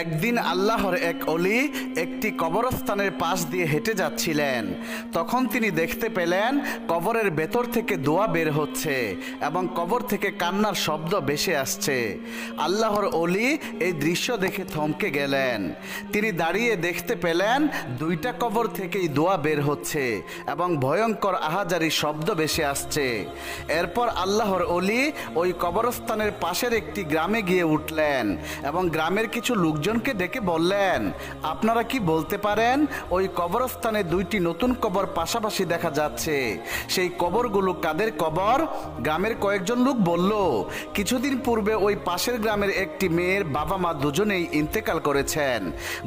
একদিন আল্লাহর এক অলি একটি কবরস্থানের পাশ দিয়ে হেঁটে যাচ্ছিলেন। তখন তিনি দেখতে পেলেন কবরের ভেতর থেকে দোয়া বের হচ্ছে এবং কবর থেকে কান্নার শব্দ ভেসে আসছে। আল্লাহর অলি এই দৃশ্য দেখে থমকে গেলেন। তিনি দাঁড়িয়ে দেখতে পেলেন দুইটা কবর থেকেই দোয়া বের হচ্ছে এবং ভয়ঙ্কর আহাজারি শব্দ ভেসে আসছে। এরপর আল্লাহর অলি ওই কবরস্থানের পাশের একটি গ্রামে গিয়ে উঠলেন এবং গ্রামের কিছু লোকজনকে ডেকে বললেন, আপনারা কি বলতে পারেন ওই কবরস্থানে দুইটি নতুন কবর পাশাপাশি দেখা যাচ্ছে, সেই কবরগুলো কাদের কবর? গ্রামের কয়েকজন লোক বলল, কিছুদিন পূর্বে ওই পাশের গ্রামের একটি মেয়ের বাবা মা দুজনেই ইন্তেকাল করেছেন।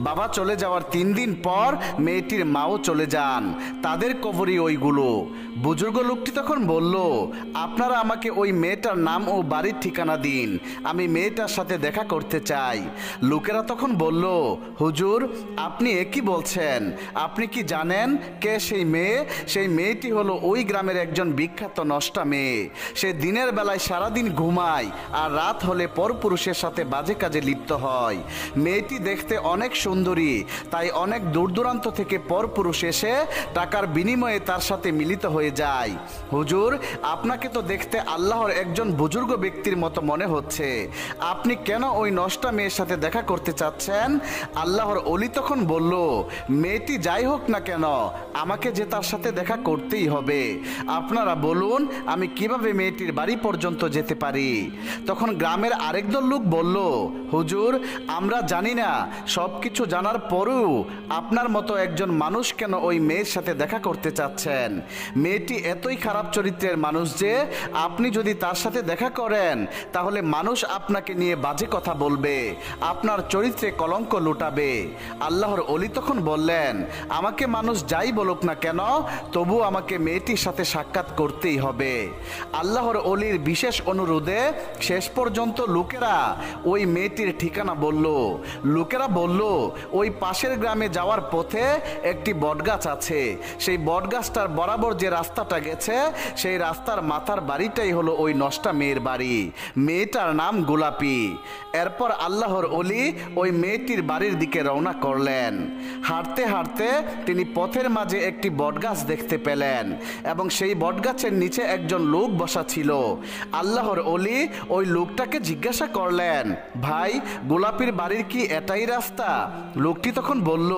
বাবা চলে যাওয়ার 3 দিন পর মেয়েটির মাও চলে যান, তাদের কবরই ওইগুলো। বুজুর্গ লোকটি তখন বলল, আপনারা আমাকে ওই মেয়েটার নাম ও বাড়ির ঠিকানা দিন, আমি মেয়েটার সাথে দেখা করতে চাই। লোকেরা তখন বলল, হুজুর আপনি একই বলছেন, আপনি কি জানেন কে সেই মেয়ে? সেই মেয়েটি হলো ওই গ্রামের একজন বিখ্যাত নষ্টা মেয়ে। সে দিনের বেলায় সারাদিন ঘুমায় আর রাত হলে পরপুরুষের সাথে বাজে কাজে লিপ্ত হয়। মেয়েটি দেখতে অনেক সুন্দরী, তাই অনেক দূর দূরান্ত থেকে পরপুরুষ এসে টাকার বিনিময়ে তার সাথে মিলিত হয়ে যায়। হুজুর আপনাকে তো দেখতে আল্লাহর একজন বুজুর্গ ব্যক্তির মতো মনে হচ্ছে, আপনি কেন ওই নষ্টা মেয়ের সাথে দেখা করতে চাচ্ছেন? আল্লাহর অলি তখন বলল, মেয়েটি যাই হোক না কেন আমাকে যে তার সাথে দেখা করতেই হবে। আপনারা বলুন আমি কিভাবে মেয়েটির বাড়ি পর্যন্ত যেতে পারি? তখন গ্রামের আরেক দল লোক বলল, হুজুর আমরা জানি না, সব কিছু জানার পরেও আপনার মতো একজন মানুষ কেন ওই মেয়ের সাথে দেখা করতে চাচ্ছেন? মেয়েটি এতই খারাপ চরিত্রের মানুষ যে আপনি যদি তার সাথে দেখা করেন তাহলে মানুষ আপনাকে নিয়ে বাজে কথা বলবে, আপনার চরিত্রে কলঙ্ক লুটাবে। আল্লাহর অলি তখন বললেন, আমাকে মানুষ যাই বলুক না কেন তবু আমাকে মেয়েটির সাথে সাক্ষাৎ করতেই হবে। আল্লাহর অলির বিশেষ অনুরোধে শেষ পর্যন্ত লোকেরা ওই মেয়েটির ঠিকানা বলল। লোকেরা বলল, ওই পাশের গ্রামে যাওয়ার পথে একটি বটগাছ আছে, সেই বটগাছটার বরাবর যে রাস্তাটা গেছে সেই রাস্তার মাথার বাড়িটাই হলো ওই নষ্টা মেয়ের বাড়ি। মেয়েটার নাম গোলাপি। এরপর আল্লাহর অলি ওই মেয়েটির বাড়ির দিকে রওনা করলেন। হাঁটতে হাঁটতে তিনি পথের মাঝে একটি বটগাছ দেখতে পেলেন এবং সেই বটগাছের নিচে একজন লোক বসা ছিল। আল্লাহর অলি ওই লোকটাকে জিজ্ঞাসা করলেন, ভাই গোলাপির বাড়ির কি এটাই রাস্তা? লোকটি তখন বলল,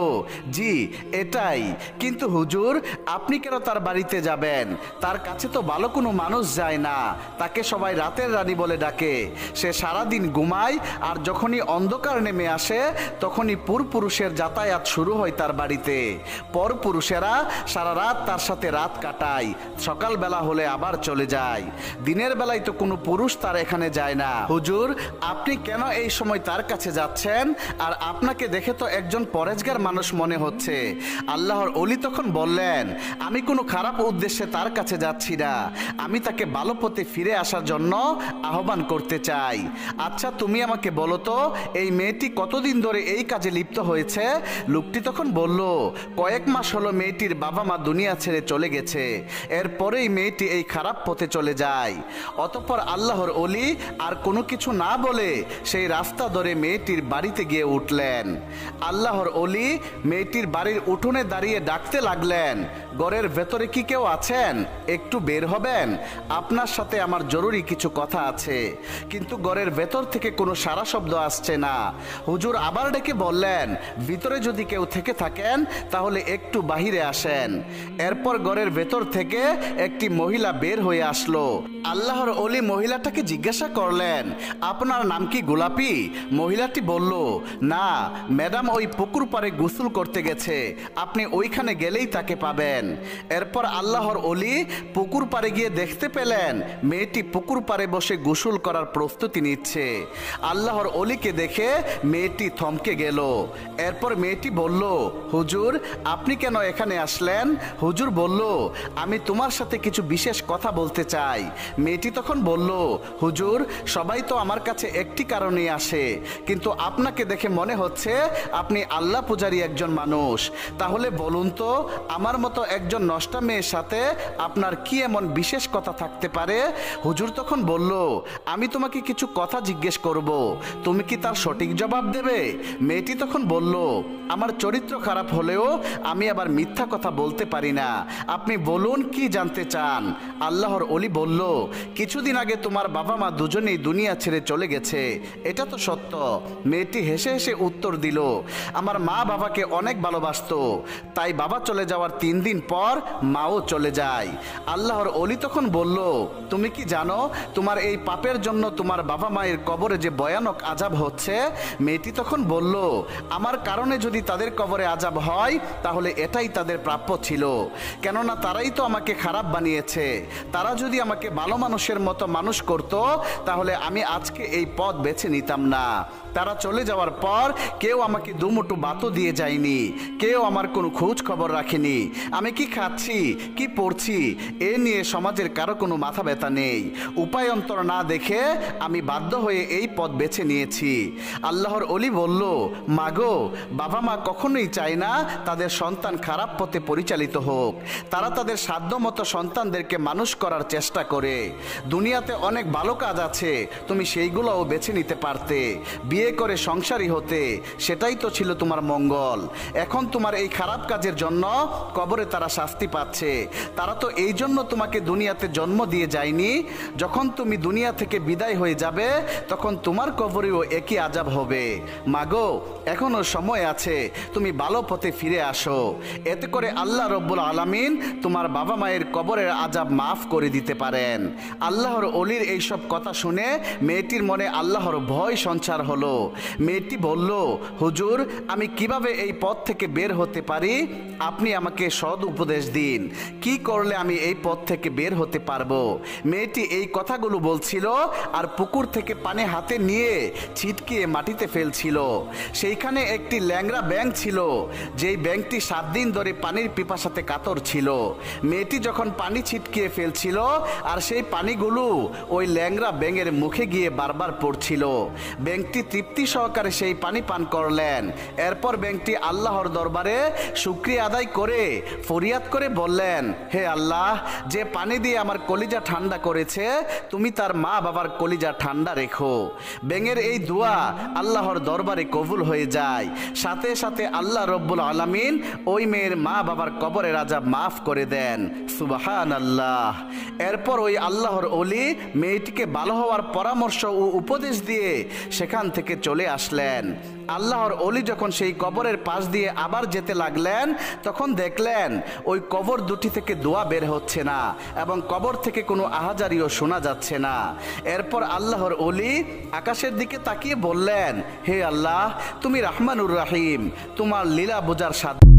জি এটাই, কিন্তু হুজুর আপনি কেন তার বাড়িতে যাবেন? তার কাছে তো ভালো কোনো মানুষ যায় না, তাকে সবাই রাতের রানী বলে ডাকে। সে সারাদিন ঘুমায় আর যখনই অন্ধকার নেমে আসে তখনই পুরপুরুষের যাতায়াত শুরু হয় তার বাড়িতে। পরপুরুষেরা সারা রাত তার সাথে রাত কাটায়, সকালবেলা হলে আবার চলে যায়। দিনের বেলায় তো কোনো পুরুষ তার এখানে যায় না। হুজুর আপনি কেন এই সময় তার কাছে যাচ্ছেন? আর আপনাকে দেখে তো একজন পরেজগার মানুষ মনে হচ্ছে। আল্লাহর অলি তখন বললেন, আমি কোনো খারাপ উদ্দেশ্যে তার কাছে যাচ্ছি না, আমি তাকে ভালো পথে ফিরে আসার জন্য আহ্বান করতে চাই। আচ্ছা তুমি আমাকে বলো তো এই মেয়েটি কতদিন ধরে এই কাজে লিপ্ত হয়েছে? লোকটি তখন বলল, কয়েক মাস হলো মেয়েটির বাবা মা দুনিয়া ছেড়ে চলে গেছে, এরপরেই মেয়েটি এই খারাপ পথে চলে যায়। অতঃপর আল্লাহর অলি আর কোনো কিছু না বলে সেই রাস্তা ধরে মেয়েটির বাড়িতে গিয়ে উঠলেন। আল্লাহর অলি মেয়েটির বাড়ির উঠোনে দাঁড়িয়ে ডাকতে লাগলেন, ঘরের ভেতরে কি কেউ আছেন? একটু বের হবেন, আপনার সাথে আমার জরুরি কিছু কথা আছে। কিন্তু ঘরের ভেতর থেকে কোনো সারা শব্দ আসছে না। হুজুর আবার ডেকে বললেন, ভিতরে যদি কেউ থেকে থাকেন তাহলে একটু বাহিরে আসেন। এরপর ঘরের ভেতর থেকে একটি মহিলা বের হয়ে আসলো। আল্লাহর অলি মহিলাটাকে জিজ্ঞাসা করলেন, আপনার নাম কি গোলাপি? মহিলাটি বলল, না ম্যাডাম ওই পুকুর পাড়ে গোসল করতে গেছে, আপনি ওইখানে গেলেই তাকে পাবেন। এরপর আল্লাহর অলি পুকুর পাড়ে গিয়ে দেখতে পেলেন মেয়েটি পুকুর পাড়ে বসে গোসল করার প্রস্তুতি নিচ্ছে। আল্লাহর অলিকে দেখে মেয়েটি থমকে গেল। এরপর মেয়েটি বলল, হুজুর আপনি কেন এখানে আসলেন? হুজুর বলল, আমি তোমার সাথে কিছু বিশেষ কথা বলতে চাই। মেয়েটি তখন বলল, হুজুর সবাই তো আমার কাছে একটি কারণেই আসে, কিন্তু আপনাকে দেখে মনে হচ্ছে আপনি আল্লাহ পূজারী একজন মানুষ। তাহলে বলুন তো আমার মতো একজন নষ্টা মেয়ের সাথে আপনার কি এমন বিশেষ কথা থাকতে পারে? হুজুর তখন বলল, আমি তোমাকে কিছু কথা জিজ্ঞেস করব, তুমি কি তার সঠিক জবাব জবাব দেবে? মেয়েটি তখন বলল, আমার চরিত্র খারাপ হলেও আমি আবার মিথ্যা কথা বলতে পারি না। আপনি বলুন কি জানতে চান? আল্লাহর ওলি বলল, কিছুদিন আগে তোমার বাবা মা দুজনেই দুনিয়া ছেড়ে চলে গেছে, এটা তো সত্য। মেয়েটি হেসে হেসে উত্তর দিল, আমার মা বাবাকে অনেক ভালোবাসতো, তাই বাবা চলে যাওয়ার 3 দিন পর মাও চলে যায়। আল্লাহর ওলি তখন বলল, তুমি কি জানো তোমার এই পাপের জন্য তোমার বাবা মায়ের কবরে যে ভয়ানক আযাব হচ্ছে? মেয়েটি তখন বলল, আমার কারণে যদি তাদের কবরে আযাব হয় তাহলে এটাই তাদের প্রাপ্য ছিল, কেননা তারাই তো আমাকে খারাপ বানিয়েছে। তারা যদি আমাকে ভালো মানুষের মতো মানুষ করত তাহলে আমি আজকে এই পথ বেছে নিতাম না। তারা চলে যাওয়ার পর কেউ আমাকে দুমুঠো ভাতও দিয়ে যায়নি, কেউ আমার কোনো খোঁজ খবর রাখেনি। আমি কি খাচ্ছি, কি পড়ছি, এ নিয়ে সমাজের কারো কোনো মাথা ব্যথা নেই। উপায়ন্তর না দেখে আমি বাধ্য হয়ে এই পথ বেছে নিয়েছি। আল্লাহর ওলি বলল, মাগো, বাবা মা কখনোই চায় না তাদের সন্তান খারাপ পথে পরিচালিত হোক। তারা তাদের সাধ্যমতো সন্তানদেরকে মানুষ করার চেষ্টা করে। দুনিয়াতে অনেক ভালো কাজ আছে, তুমি সেইগুলোও বেছে নিতে পারতে, বিয়ে করে সংসারী হতে, সেটাই তো ছিল তোমার মঙ্গল। এখন তোমার এই খারাপ কাজের জন্য কবরে তারা শাস্তি পাচ্ছে। তারা তো এই জন্য তোমাকে দুনিয়াতে জন্ম দিয়ে যায়নি। যখন তুমি দুনিয়া থেকে বিদায় হয়ে যাবে তখন তোমার কবরেও একই আযাব হবে। মাগো, এখনো সময় আছে, তুমি ভালো পথে ফিরে আসো। এতে করে আল্লাহ রব্বুল আলামিন তোমার বাবা মায়ের কবরের আযাব মাফ করে দিতে পারেন। আল্লাহর ওলির এইসব কথা শুনে মেয়েটির মনে আল্লাহর ভয় সঞ্চার হলো। মেয়েটি বলল, হুজুর, আমি কিভাবে এই পথ থেকে বের হতে পারি? আপনি আমাকে সৎ উপদেশ দিন, কি করলে আমি এই পথ থেকে বের হতে পারবো? মেয়েটি এই কথাগুলো বলছিল আর পুকুর থেকে পানি হাতে নিয়ে ছিটকিয়ে মাটিতে ফেলছিল। সেইখানে একটি ল্যাংড়া ব্যাঙ ছিল, যেই ব্যাঙটি 7 দিন ধরে পানির পিপাসাতে কাতর ছিল। মেয়েটি যখন পানি ছিটকিয়ে ফেলছিল আর সেই পানিগুলো ওই ল্যাংড়া ব্যাঙের মুখে গিয়ে বারবার পড়ছিল, ব্যাঙটি তৃপ্তি সহকারে সেই পানি পান করলেন। এরপর ব্যাঙটি আল্লাহর দরবারে শুকরিয়া আদায় করে ফরিয়াদ করে বললেন, হে আল্লাহ, যে পানি দিয়ে আমার কলিজা ঠান্ডা করেছে, তুমি তার মা বাবার কলিজা ঠান্ডা রেখো। ব্যাঙের এই দোয়া আল্লাহর দরবারে কবুল হয়ে যায়। সাথে সাথে আল্লাহ রব্বুল আলামিন ওই মেয়ের মা বাবার কবরের আযাব মাফ করে দেন। সুবহানাল্লাহ। এরপর ওই আল্লাহর ওলি মেয়েটিকে ভালো হওয়ার পরামর্শ ও উপদেশ দিয়ে সেখান থেকে চলে আসলেন। আল্লাহর ওলি যখন সেই কবরের পাশ দিয়ে আবার যেতে লাগলেন তখন দেখলেন ওই কবর দুটি থেকে দোয়া বের হচ্ছে না এবং কবর থেকে কোনো আহাজারিও শোনা যাচ্ছে না। এরপর আল্লাহর ওলি আকাশের দিকে তাকিয়ে বললেন, হে আল্লাহ, তুমি রহমানুর রহিম, তোমার লীলা বোঝার সাধ্য